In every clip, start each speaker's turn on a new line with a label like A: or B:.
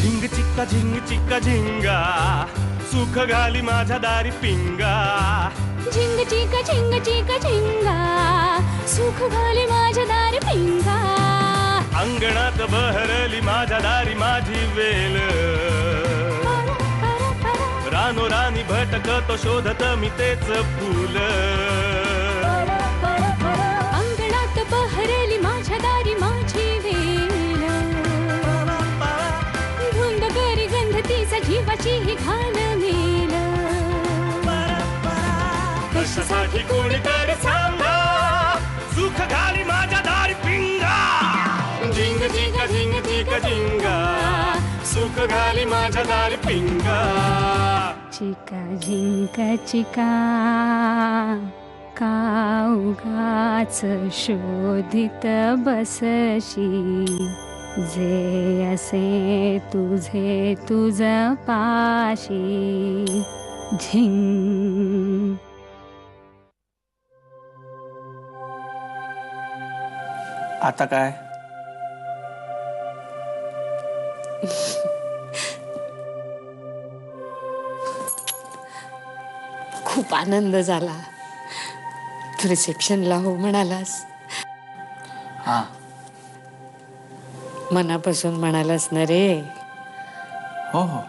A: झिंग चिक्का झिंगा सुख घाली माझ्या दारी पिंगा
B: झिंग चिका झिंगा सुख घाली माझ्या दारी पिंगा
A: अंगणात बहरली माझ्या दारी माझी वेल रानो रानी भटकतो शोधत मी तेच फूल
B: अंगणात बहरली माझ्या दारी माझी वेल धुंद करी गंध तिचा जीवाची ही घाण मेल
A: कशासाठी कोणीतरी सांगा सुख घाली माझ्या दारी पिंगा झिंग चिका झिंगा सुख घाली माझ्या दारी पिंगा
B: चिका झिंका चिका काउगाच शोधित बसशी जे असे तुझे तुझ पाशी झिंग.
C: आता काय
D: खूप आनंद झाला तू रिसेप्शनला हो म्हणालास.
C: हा
D: मनापासून म्हणालास ना रे.
C: हो हो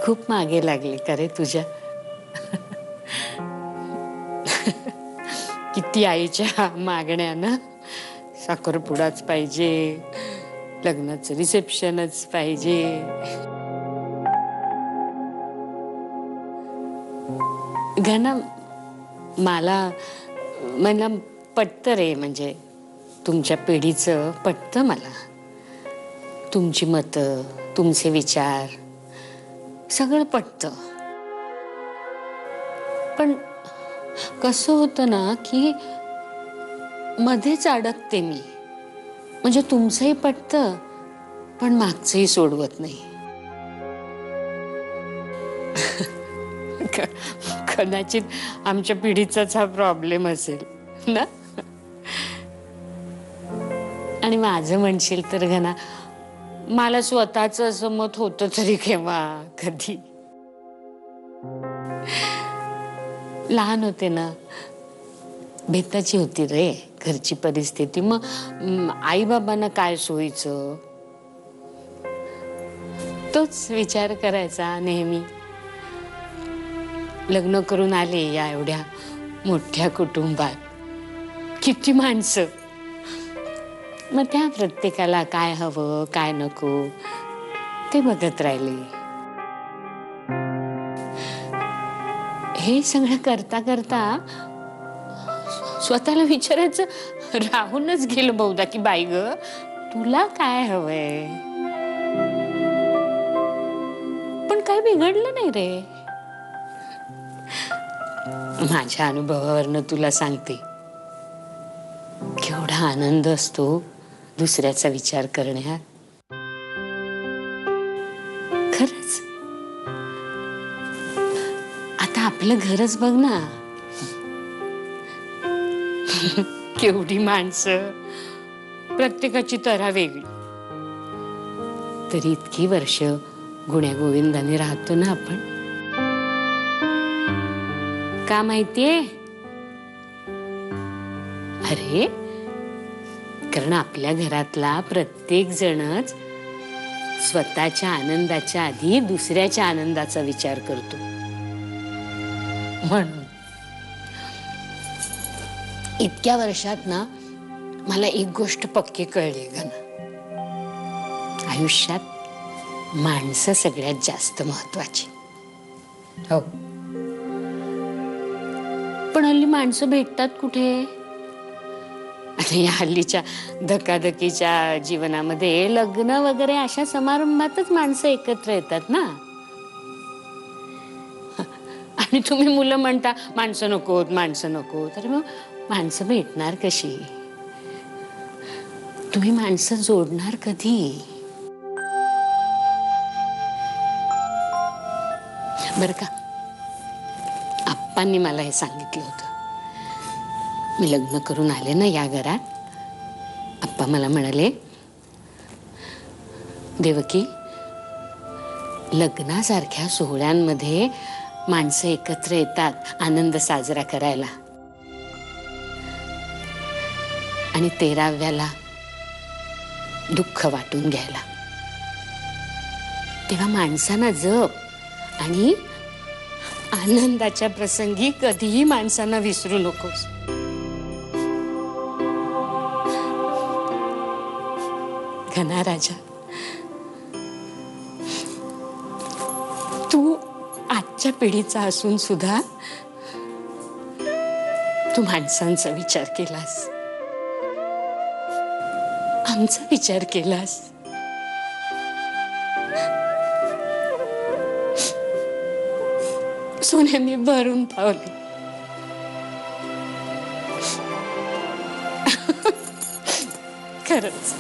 D: खूप मागे लागले का रे तुझ्या. किती आईच्या मागण्या ना. साखरपुडाच पाहिजे लग्नाचं रिसेप्शनच पाहिजे. घना मला पटतं रे. म्हणजे तुमच्या पिढीचं पटतं मला. तुमची मतं तुमचे विचार सगळं पटतं. पण कसं होतं ना की मध्येच अडकते मी. म्हणजे तुमचंही पटतं पण मागचंही सोडवत नाही. कदाचित आमच्या पिढीचाच हा प्रॉब्लेम असेल ना. आणि माझं म्हणशील तर घना मला स्वतःच असं मत होतं तरी केव्हा कधी. लहान होते ना बेताची होती रे घरची परिस्थिती. मग आई बाबांना काय सोयीचं तोच विचार करायचा नेहमी. लग्न करून आले या एवढ्या मोठ्या कुटुंबात. किती माणसं. मग त्या प्रत्येकाला काय हवं काय नको ते बघत राहिले. हे सगळं करता करता स्वतःला विचारायचं राहूनच गेलं बहुधा की बाई ग तुला काय हवंय. पण काय बिघडलं नाही रे. माझ्या अनुभवावरनं तुला सांगते केवढा आनंद असतो दुसऱ्याचा विचार करण्यात. खरंच आता आपलं घरच बघ ना. केवढी माणसं प्रत्येकाची तऱ्हा वेगळी. तरी इतकी वर्ष गुण्यागोविंदाने राहतो ना आपण. का माहितीये अरे कारण आपल्या घरातला प्रत्येक जणच स्वतःच्या आनंदाच्या आधी दुसऱ्याच्या आनंदाचा विचार करतो. म्हणून इतक्या वर्षात ना मला एक गोष्ट पक्की कळली गना. आयुष्यात माणसं सगळ्यात जास्त महत्वाची. हो पण हल्ली माणसं भेटतात कुठे. आणि हल्लीच्या धकाधकीच्या जीवनामध्ये लग्न वगैरे अशा समारंभातच माणसं एकत्र येतात ना. आणि तुम्ही मुलं म्हणता माणसं नकोत माणसं नको. तर मग माणसं भेटणार कशी. तुम्ही माणसं जोडणार कधी. बर का आप्पांनी मला हे सांगितलं होतं. मी लग्न करून आले ना या घरात. आप्पा मला म्हणाले देवकी, लग्नासारख्या सोहळ्यांमध्ये माणसं एकत्र येतात आनंद साजरा करायला, आणि 13व्याला दुःख वाटून घ्यायला. तेव्हा माणसांना जप, आणि आनंदाच्या प्रसंगी कधीही माणसांना विसरू नकोस. घना राजा, तू आजच्या पिढीचा असून सुद्धा तू माणसांचा विचार केलास, आमचा विचार केलास. सोन्याने भरून पावले. खरंच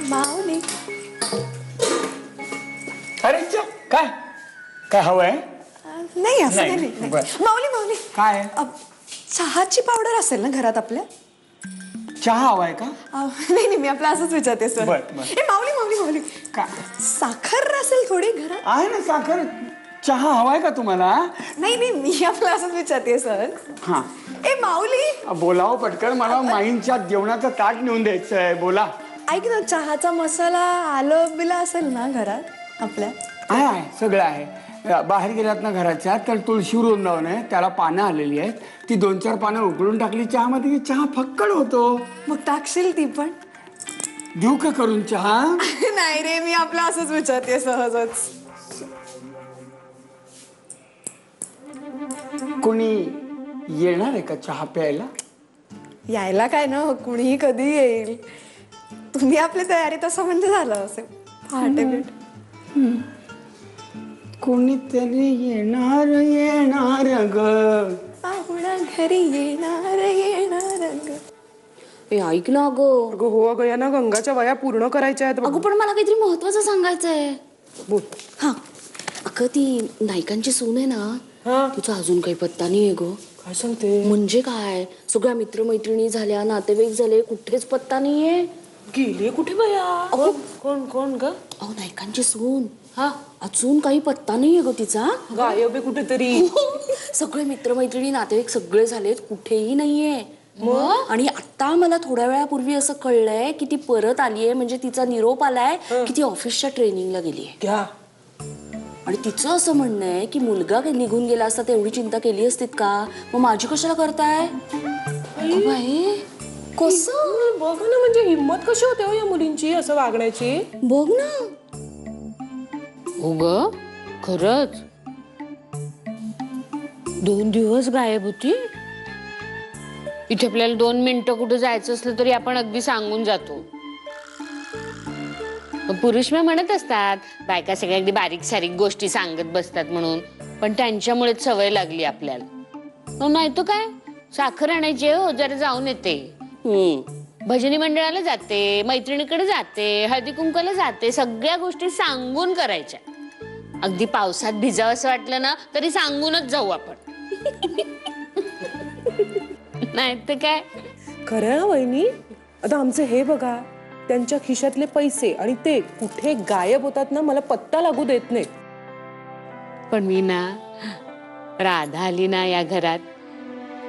E: माऊली,
C: अरे काय काय हवंय?
E: नाही असं काही
C: नाही,
E: नाही.
C: बरं.
E: माऊली माऊली,
C: काय
E: चहाची पावडर असेल ना घरात आपल्या?
C: चहा हवाय का?
E: नाही नाही, मी आपलं असंच विचारते सर.
C: बरं, बरं.
E: ए माऊली माऊली माऊली,
C: काय
E: साखर असेल थोडी घरात?
C: आहे ना साखर. चहा हवाय का तुम्हाला?
E: नाही नाही, मी आपलं असंच विचारते सर.
C: हा,
E: ए माऊली,
C: बोलावं पटकन. मला माईंच्या जेवणाचं ताट नेऊन द्यायचं आहे. बोला.
E: ऐक ना, चहाचा मसाला आलं बिला असेल ना घरात आपल्या?
C: आहे सगळं आहे. बाहेर गेलात ना घराच्या, तर तुळशी वृंदावन आहे, त्याला पानं आलेली आहेत. ती 2-4 पानं उकळून टाकली चहामध्ये, चहा फक्कड होतो.
E: मग टाकशील ती पण?
C: देऊ का करून चहा?
E: नाही रे, मी आपलं असंच विचारते सहजच.
C: कोणी येणार आहे का चहा प्यायला?
E: यायला काय ना, कुणीही कधी येईल. तुम्ही आपली तयारी तसं म्हणजे झालं असेल पहाटे भेट.
C: कोणीतरी येणार येणार ग,
E: पाहुणा घरी येणार येणार ग.
F: ए ऐक ना अगं.
G: अगं हो अगं, या ना गंगाच्या वया पूर्ण करायच्या आहेत.
F: अगं पण मला काहीतरी महत्वाचं सांगायचंय.
G: बोल.
F: हा अगं, ती नायकांची सून आहे ना,
G: हा,
F: तिचा अजून काही पत्ता नाहीये ग.
G: काय सांगते?
F: म्हणजे काय, सगळ्या मित्रमैत्रिणी झाल्या, नातेवाईक झाले, कुठेच पत्ता नाहीये.
G: गेले कुठे बया?
F: अगं
G: कोण कोण ग?
F: अहो नायकांची सून,
G: हा,
F: अजून काही पत्ता नाहीये ग तिचा.
G: गायब आहे कुठेतरी.
F: सगळे मित्रमैत्रिणी नातेवाईक सगळे झालेत, कुठेही नाहीये. आणि आता मला थोड्या वेळापूर्वी असं कळलंय की ती परत आलीये, म्हणजे तिचा निरोप आलाय की ती ऑफिसच्या ट्रेनिंगला गेलीये.
G: क्या?
F: आणि तिचं असं म्हणणं आहे की मुलगा निघून गेला असता तर एवढी चिंता केली असतीत का, मग माझी कशाला करताय? बाई कसं
G: बघ ना, म्हणजे हिंमत कशी होते हो या मुलींची असं वागण्याची.
F: बघ ना.
D: हो ग, खरंच 2 दिवस गायब होती. इथे आपल्याला 2 मिनिटं कुठे जायचं असलं तरी आपण अगदी सांगून जातो. पुरुष मग म्हणत असतात बायका सगळ्या अगदी बारीक सारीक गोष्टी सांगत बसतात म्हणून, पण त्यांच्यामुळेच सवय लागली आपल्याला. नाही तो काय, साखर आणायची हो, जरा जाऊन येते. भजनी मंडळाला जाते, मैत्रिणीकडे जाते, हळदी कुंकाला जाते, सगळ्या गोष्टी सांगून करायच्या. अगदी पावसात भिजावं असं वाटलं ना तरी सांगूनच जाऊ आपण. नाही तर काय.
G: खरं आहे वहिनी. आता आमचे हे बघा, त्यांच्या खिशातले पैसे आणि ते कुठे गायब होतात ना, मला पत्ता लागू देत नाही.
D: पण मी ना, राधा आली ना या घरात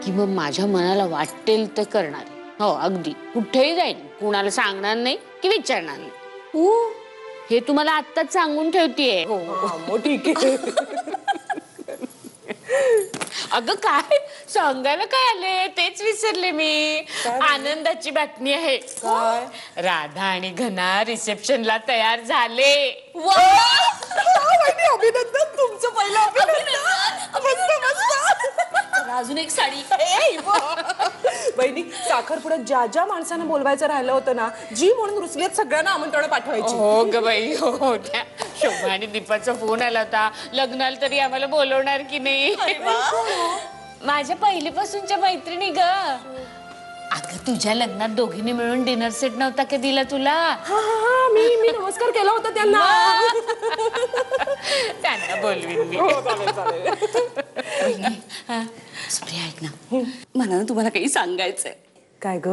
D: की मग माझ्या मनाला वाटेल तर करणार. हो अगदी, कुठेही जाईल, कुणाला सांगणार नाही की विचारणार नाही. हे तुम्हाला आत्ताच सांगून ठेवतीये.
G: हो ठीक आहे.
D: अगं काय सांगायला काय आले तेच विसरले मी. आनंदाची बातमी आहे.
G: काय?
D: राधा आणि घना रिसेप्शनला तयार झाले.
E: अभिनंदन, तुमचं पहिलं अभिनंदन. मस्त मस्त.
F: अजून एक साडी.
G: बहिणी साखरपुड्यात ज्या ज्या माणसांना बोलवायचं राहिलं होतं ना, जी म्हणून रुसलेत सगळ्यांना आमंत्रण पाठवायची.
D: हो ग बाई हो. त्या शोभा आणि दीपाचा फोन आला होता, लग्नाला तरी आम्हाला बोलवणार की नाही. माझ्या पहिलीपासूनच्या मैत्रिणी ग. अगं तुझ्या लग्नात दोघींनी मिळून डिनर सेट नव्हता का दिला तुला?
G: हा मी नमस्कार केला होता त्यांना.
D: त्यांना बोलवीन मी.
F: सुप्रिया ऐक ना, मला ना तुम्हाला काही सांगायचंय.
G: काय ग?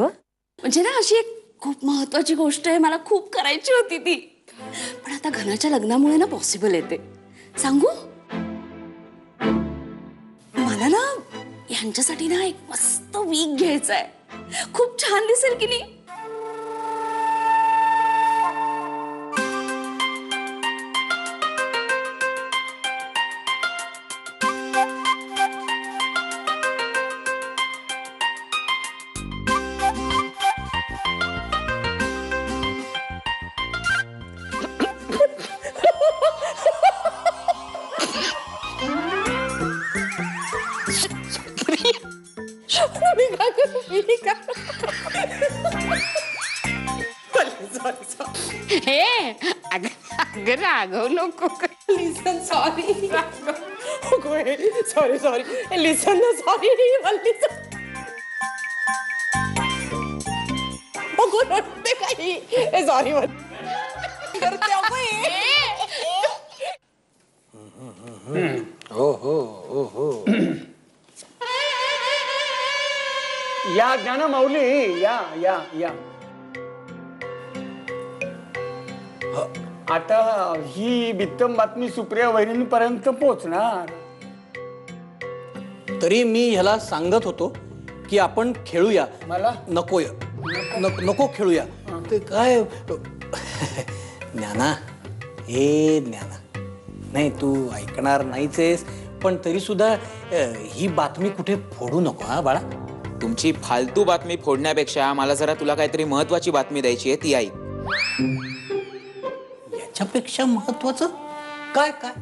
F: म्हणजे ना अशी एक खूप महत्वाची गोष्ट आहे, मला खूप करायची होती ती, पण आता घनाच्या लग्नामुळे ना पॉसिबल येते. सांगू? मला ना यांच्यासाठी ना एक मस्त वीक घ्यायचा आहे. खूप छान दिसेल की नाही?
G: मी काय करू? मी काय?
D: हे अगं रागव नको.
G: लिसन सॉरी. सॉरी लिसन ना सॉरी. रडते काही. सॉरी करते
C: या ज्ञाना माऊली या या या. आता ही बित्तम बातमी सुप्रिया वहिनींपर्यंत पोहोचणार.
H: तरी मी ह्याला सांगत होतो की आपण खेळूया.
C: मला
H: नकोय नको खेळूया. ते काय ज्ञाना, हे ज्ञाना, नाही तू ऐकणार नाहीच आहेस, पण तरी सुद्धा ही बातमी कुठे फोडू नको हा बाळा.
I: तुमची फालतू बातमी फोडण्यापेक्षा मला जरा तुला काहीतरी महत्वाची बातमी द्यायची आहे, ती ऐक.
H: याच्यापेक्षा महत्वाचं काय? काय?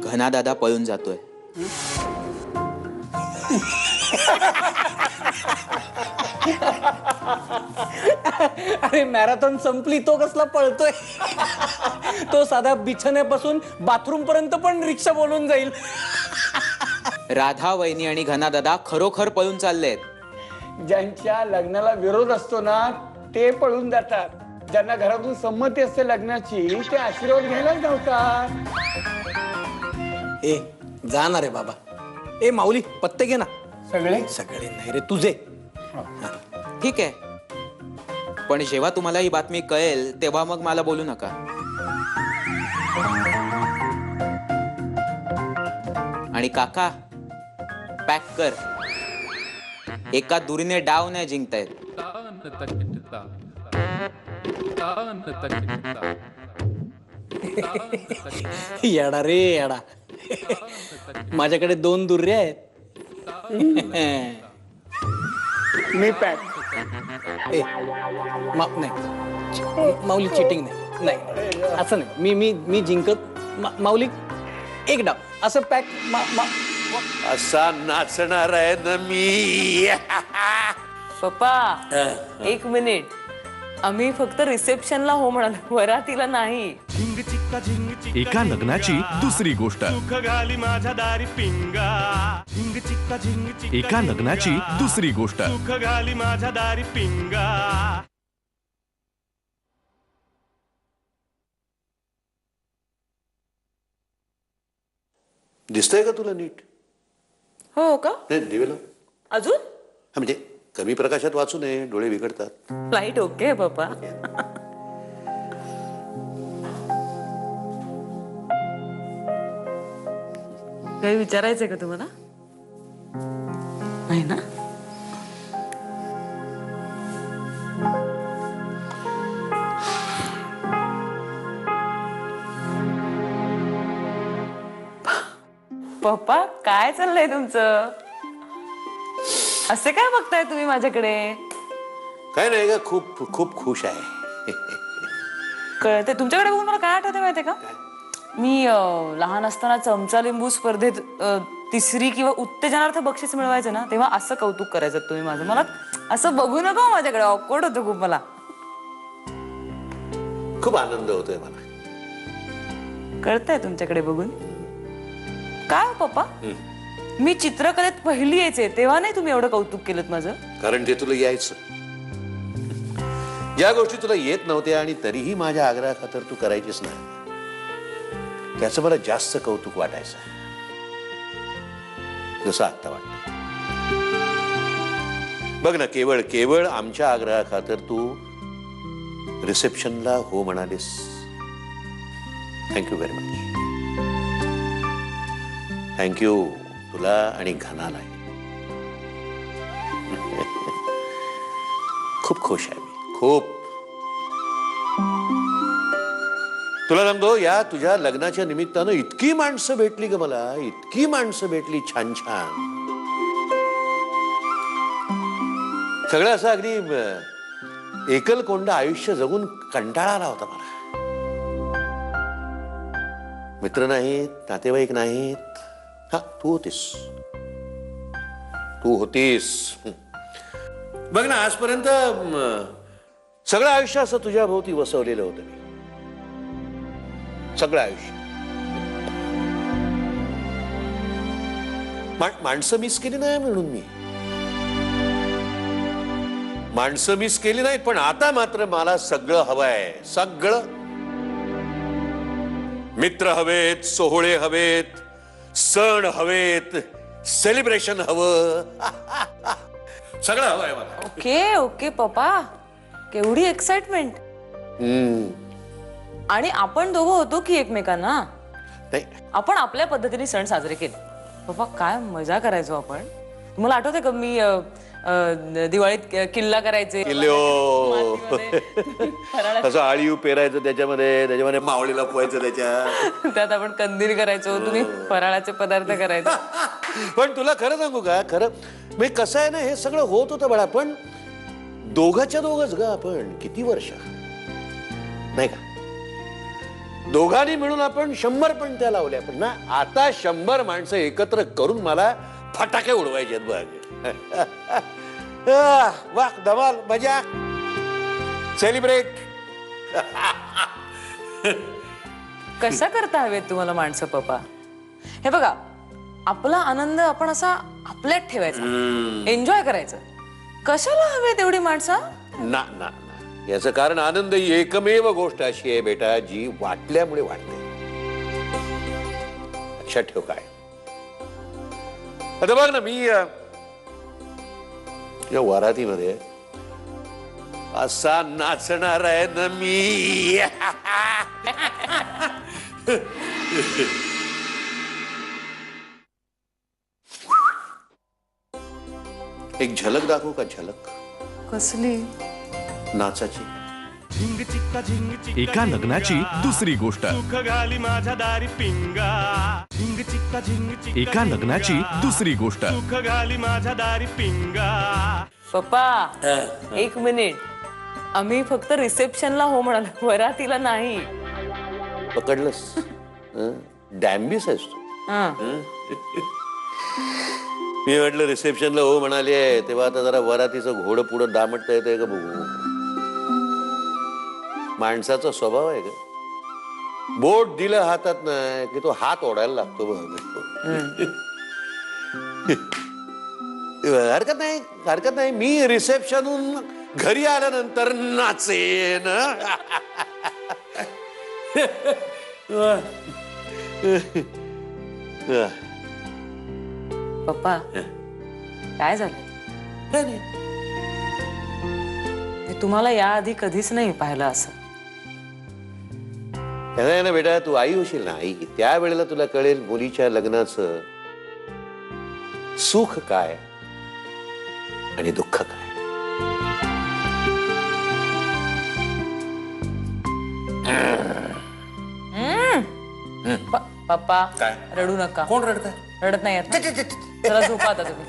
I: घना दादा पळून जातोय.
H: अरे मॅरेथॉन संपली, तो कसला पळतोय? तो साधा बिछाण्यापासून बाथरूम पर्यंत पण रिक्षा बोलून जाईल.
I: राधा वहिनी आणि घना दादा खरोखर पळून चाललेत.
C: ज्यांच्या लग्नाला विरोध असतो ना ते पळून जातात. ज्यांना घरातून संमती असते लग्नाची ते आशीर्वाद घ्यायलाच धावतात.
H: ए जाणार रे बाबा. ए माऊली पत्ते घे ना.
C: सगळे
H: सगळे नाही रे, तुझे.
I: ठीक आहे, पण जेव्हा तुम्हाला ही बातमी कळेल तेव्हा मग मला बोलू नका. आणि काका पॅक कर. एका दुरीने डाव नाही जिंकतायत.
H: येडा रे येडा. माझ्याकडे 2 दुर्रे आहेत.
C: मी पॅक.
H: ए नाही माऊली, चिटिंग नाही असं नाही. मी मी मी जिंकत माऊली एक डाव असं पॅक.
J: असा नाचणार आहे ना मी.
G: पप्पा 1 मिनिट, आम्ही फक्त रिसेप्शनला हो म्हणालो, वरातीला नाही.
A: झिंग चिक्का झिंग चिक्का
K: एका लग्नाची दुसरी गोष्ट.
A: सुख घाली माझ्या दारी पिंगा. झिंग चिक्का झिंग चिक्का
K: एका लग्नाची दुसरी गोष्ट.
A: सुख घाली माझ्या दारी पिंगा.
J: दिसतंय का तुला नीट?
G: हो का?
J: नाही दिवेला
G: अजून
J: म्हणजे कमी प्रकाशात वाचू नये, डोळे बिघडतात.
G: फ्लाईट ओके पप्पा. काही विचारायचंय का तुम्हाला? नाही ना? पप्पा काय चाललंय तुमचं? असे काय बघताय तुम्ही माझ्याकडे?
J: काय नाही का, खूप खूप खुश आहे.
G: कळते. तुमच्याकडे बघून मला काय आठवते माहितीये का? मी लहान असताना चमचा लिंबू स्पर्धेत
L: तिसरी किंवा उत्तेजनार्थ बक्षीस मिळवायचं ना तेव्हा असं कौतुक करायचं तुम्ही माझं. मला असं बघू नका माझ्याकडे, ऑकवर्ड होतं खूप मला.
J: खूप आनंद होतोय मला.
L: कळतंय तुमच्याकडे बघून. काय हो पप्पा, मी चित्रकलेत पहिली यायचे तेव्हा नाही तुम्ही एवढं कौतुक केलं माझं?
J: कारण ते तुला यायचं. ज्या गोष्टी तुला येत नव्हत्या आणि तरीही माझ्या आग्रहाखातर तू करायचीस ना, त्याचं मला जास्त कौतुक वाटायचं, जसं आत्ता वाटत. बघ ना, केवळ केवळ आमच्या आग्रहाखातर तू रिसेप्शनला हो म्हणालीस. Thank you very much. थँक्यू तुला आणि घनाला. खूप खुश आहे मी, खूप. तुला सांगतो, या तुझ्या लग्नाच्या निमित्तानं इतकी माणसं भेटली ग मला, इतकी माणसं भेटली छान छान. सगळं असं अगदी एकलकोंडा आयुष्य जगून कंटाळा आला होता मला. मित्र नाहीत, नातेवाईक नाहीत. हा, तू होतीस, तू होतीस. बघ ना, आजपर्यंत सगळं आयुष्य असं तुझ्या भोवती वसवलेलं होतं मी. सगळं आयुष्य. माणसं मिस केली नाही म्हणून मी, माणसं मिस केली नाहीत, पण आता मात्र मला सगळं हवंय. सगळं. मित्र हवेत, सोहळे हवेत, सण हवेत, सेलिब्रेशन हवं. सगळं हवंय मला.
L: ओके ओके पप्पा, केवढी एक्साइटमेंट. आणि आपण दोघं होतो की एकमेकांना. आपण आपल्या पद्धतीने सण साजरे केले. पप्पा काय मजा करायचो आपण. तुम्हाला आठवतंय का मी दिवाळीत किल्ला करायचे,
J: असं आळीव पेरायचं, त्याच्यामध्ये मावळीला पोहायचं,
L: त्यात आपण कंदील करायचो, तुम्ही फराळाचे पदार्थ करायचे.
J: पण तुला खरं सांगू का, खरं म्हणजे कसं आहे ना, हे सगळं होत होतं बाळा, पण दोघाच्या दोघच ग. आपण किती वर्ष नाही का, दोघांनी मिळून आपण 100 पण त्या लावल्या. पण ना, आता 100 माणसं एकत्र करून मला फटाके उडवायचे बघ. वा, धमाल, मजा, सेलिब्रेट.
L: कसा करता हवेत तुम्हाला माणसं पप्पा? हे बघा, आपला आनंद आपण असा आपल्यात ठेवायचा, एन्जॉय करायचं. कशाला हवेत एवढी माणसं?
J: ना ना, याचं कारण आनंद ही एकमेव गोष्ट अशी आहे बेटा, जी वाटल्यामुळे वाटते. लक्षात ठेव. काय आता बघ ना, मी या वरातीमध्ये असा नाचणार आहे ना मी. एक झलक दाखवू का? झलक
L: कसली?
J: नाचाची.
K: एका लग्नाची दुसरी गोष्ट.
A: सुख घाली माझ्या दारी पिंगा. झिंग चिक्का झिंग चिक्का.
K: एका लग्नाची दुसरी गोष्ट.
A: सुख घाली माझ्या दारी पिंगा.
L: पप्पा एक मिनिट, आम्ही फक्त रिसेप्शनला हो म्हणालो, वरातीला नाही.
J: पकडलंस? डॅम्बिस आहेस तू. मी म्हटलं रिसेप्शनला हो म्हणाले, तेव्हा आता जरा वरातीचं घोडं पुढं दामटता येतंय का बघू. माणसाचा स्वभाव आहे का, बोट दिलं हातात नाही की तो हात ओढायला लागतो बघ. हरकत नाही, हरकत नाही. मी रिसेप्शनहून घरी आल्यानंतर नाचेन.
L: पप्पा काय झालं? मी तुम्हाला याआधी कधीच नाही पाहिलं असं.
J: आहे ना बेटा, तू आई होशील ना, आई. त्या वेळेला तुला कळेल मुलीच्या लग्नाचं सुख काय आणि दुःख काय.
L: पप्पा रडू नका.
J: कोण रडत?
L: रडत नाही येत. चला झोपा आता तुम्ही.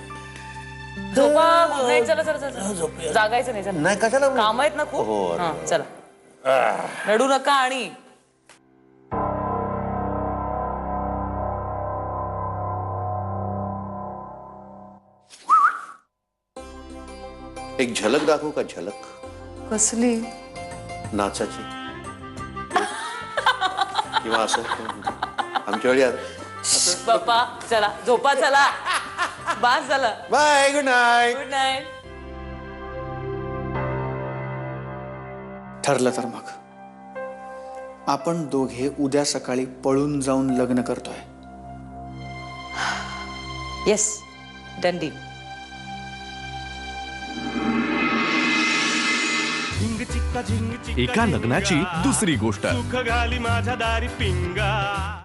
L: झोपा. नाही, चला चला चला, जागायचं नाही. चला,
J: नाही कशाला,
L: काम आहेत ना खूप. चला, रडू नका. आणि
J: एक झलक दाखवू का? झलक
L: कसली?
J: नाचाची किंवा असं आमच्या वेळी
L: पप्पा चला झोपा, चला बास झालं.
J: Bye, good night.
L: Good night.
H: ठरलं तर मग आपण दोघे उद्या सकाळी पळून जाऊन लग्न करतोय.
L: Yes, done deal.
A: झिंग चिक्का झिंग चिक्का
K: एका लग्नाची दुसरी गोष्ट.
A: सुख घाली माझ्या दारी पिंगा.